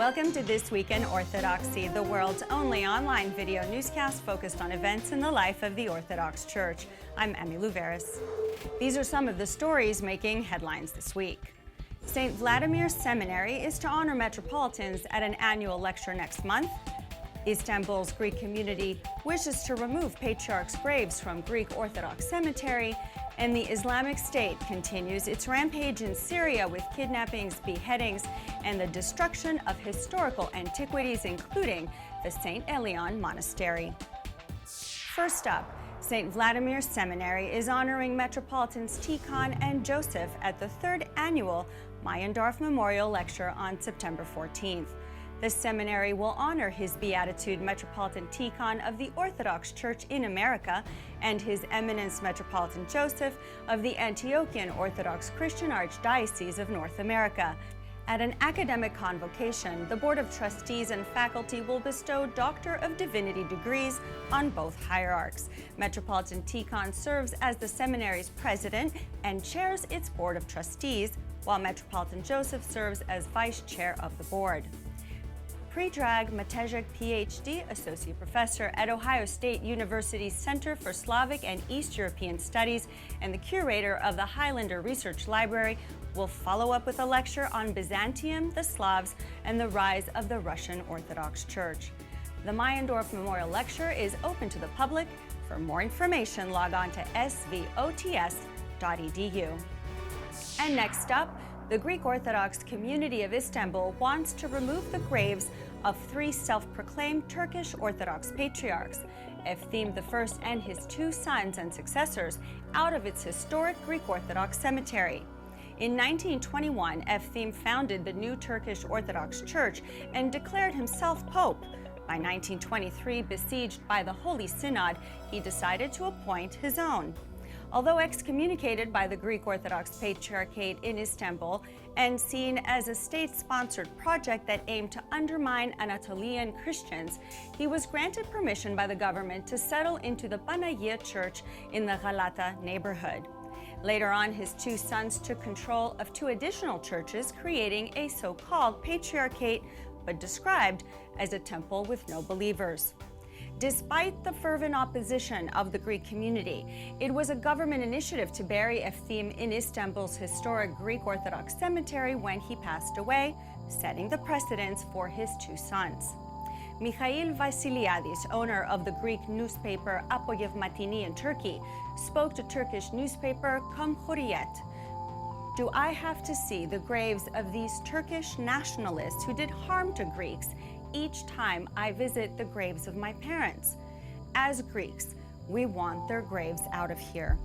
Welcome to This Week in Orthodoxy, the world's only online video newscast focused on events in the life of the Orthodox Church. I'm Emmy Louveris. These are some of the stories making headlines this week. St. Vladimir Seminary is to honor metropolitans at an annual lecture next month. Istanbul's Greek community wishes to remove patriarchs' graves from Greek Orthodox cemetery, and the Islamic State continues its rampage in Syria with kidnappings, beheadings, and the destruction of historical antiquities, including the St. Elion Monastery. First up, St. Vladimir Seminary is honoring Metropolitans Tikhon and Joseph at the third annual Meyendorff Memorial Lecture on September 14th. The seminary will honor His Beatitude Metropolitan Tikhon of the Orthodox Church in America and His Eminence Metropolitan Joseph of the Antiochian Orthodox Christian Archdiocese of North America. At an academic convocation, the Board of Trustees and faculty will bestow Doctor of Divinity degrees on both hierarchs. Metropolitan Tikhon serves as the seminary's president and chairs its Board of Trustees, while Metropolitan Joseph serves as vice chair of the board. Predrag Matejek, Ph.D., Associate Professor at Ohio State University's Center for Slavic and East European Studies and the curator of the Highlander Research Library, will follow up with a lecture on Byzantium, the Slavs, and the rise of the Russian Orthodox Church. The Meyendorff Memorial Lecture is open to the public. For more information, log on to svots.edu. And next up, the Greek Orthodox community of Istanbul wants to remove the graves of three self-proclaimed Turkish Orthodox patriarchs, Efthime I and his two sons and successors, out of its historic Greek Orthodox cemetery. In 1921, Efthime founded the new Turkish Orthodox Church and declared himself Pope. By 1923, besieged by the Holy Synod, he decided to appoint his own. Although excommunicated by the Greek Orthodox Patriarchate in Istanbul and seen as a state-sponsored project that aimed to undermine Anatolian Christians, he was granted permission by the government to settle into the Panagia Church in the Galata neighborhood. Later on, his two sons took control of two additional churches, creating a so-called patriarchate, but described as a temple with no believers. Despite the fervent opposition of the Greek community, it was a government initiative to bury Efthime in Istanbul's historic Greek Orthodox cemetery when he passed away, setting the precedence for his two sons. Mikhail Vasiliadis, owner of the Greek newspaper Apogevmatini in Turkey, spoke to Turkish newspaper Cumhuriyet. Do I have to see the graves of these Turkish nationalists who did harm to Greeks each time I visit the graves of my parents? As Greeks, we want their graves out of here.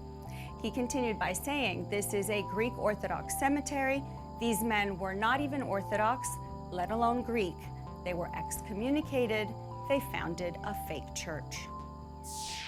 He continued by saying, this is a Greek Orthodox cemetery. These men were not even Orthodox, let alone Greek. They were excommunicated. They founded a fake church.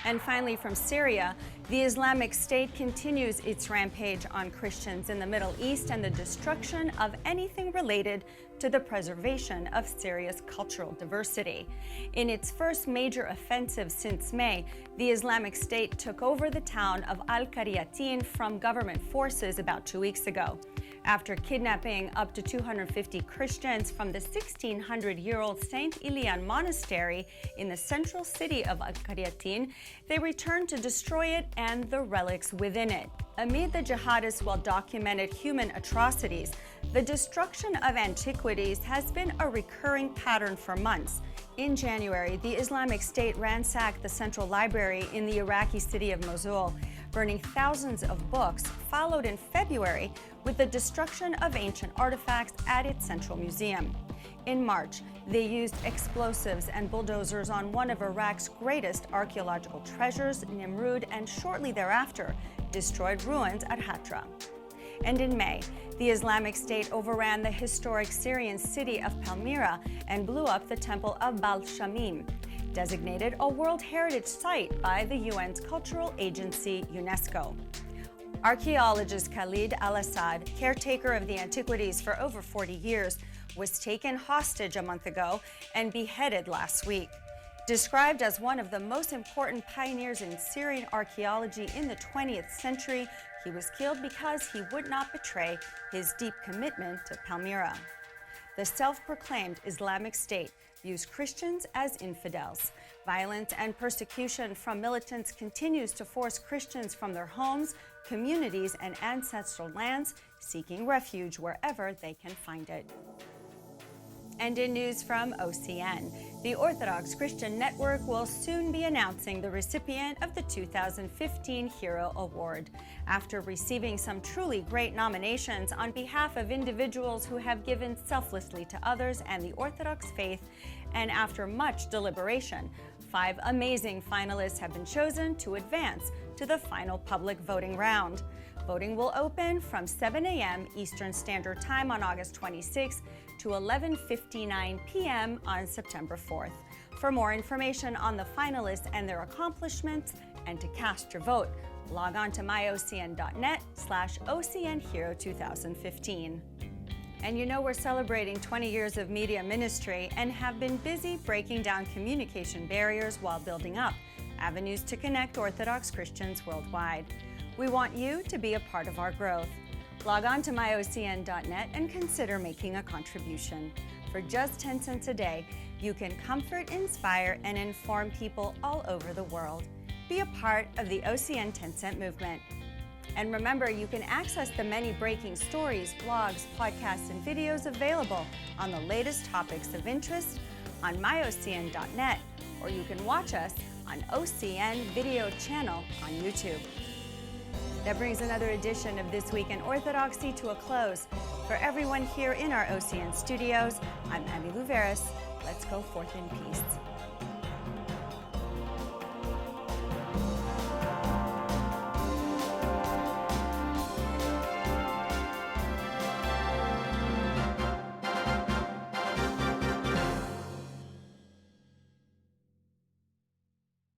And finally, from Syria, the Islamic State continues its rampage on Christians in the Middle East and the destruction of anything related to the preservation of Syria's cultural diversity. In its first major offensive since May, the Islamic State took over the town of Al-Qaryatin from government forces about 2 weeks ago. After kidnapping up to 250 Christians from the 1,600-year-old St. Elion Monastery in the central city of Al-Qaryatin, they returned to destroy it and the relics within it. Amid the jihadists' well-documented human atrocities, the destruction of antiquities has been a recurring pattern for months. In January, the Islamic State ransacked the central library in the Iraqi city of Mosul, burning thousands of books, followed in February with the destruction of ancient artifacts at its central museum. In March, they used explosives and bulldozers on one of Iraq's greatest archaeological treasures, Nimrud, and shortly thereafter destroyed ruins at Hatra. And in May, the Islamic State overran the historic Syrian city of Palmyra and blew up the temple of Baal Shamim, designated a World Heritage Site by the UN's cultural agency, UNESCO. Archaeologist Khalid al-Assad, caretaker of the antiquities for over 40 years, was taken hostage a month ago and beheaded last week. Described as one of the most important pioneers in Syrian archaeology in the 20th century, he was killed because he would not betray his deep commitment to Palmyra. the self-proclaimed Islamic State views Christians as infidels. Violence and persecution from militants continues to force Christians from their homes, communities, and ancestral lands, seeking refuge wherever they can find it. And in news from OCN, the Orthodox Christian Network will soon be announcing the recipient of the 2015 Hero Award. After receiving some truly great nominations on behalf of individuals who have given selflessly to others and the Orthodox faith, and after much deliberation, 5 amazing finalists have been chosen to advance to the final public voting round. Voting will open from 7 a.m. Eastern Standard Time on August 26 to 11:59 p.m. on September 4th. For more information on the finalists and their accomplishments and to cast your vote, log on to myocn.net/OCNHero2015. And you know we're celebrating 20 years of media ministry and have been busy breaking down communication barriers while building up avenues to connect Orthodox Christians worldwide. We want you to be a part of our growth. Log on to myocn.net and consider making a contribution. For just 10 cents a day, you can comfort, inspire, and inform people all over the world. Be a part of the OCN 10 Cent movement. And remember, you can access the many breaking stories, blogs, podcasts, and videos available on the latest topics of interest on myocn.net, or you can watch us on OCN video channel on YouTube. That brings another edition of This Week in Orthodoxy to a close. For everyone here in our OCN studios, I'm Abby Louveris. Let's go forth in peace.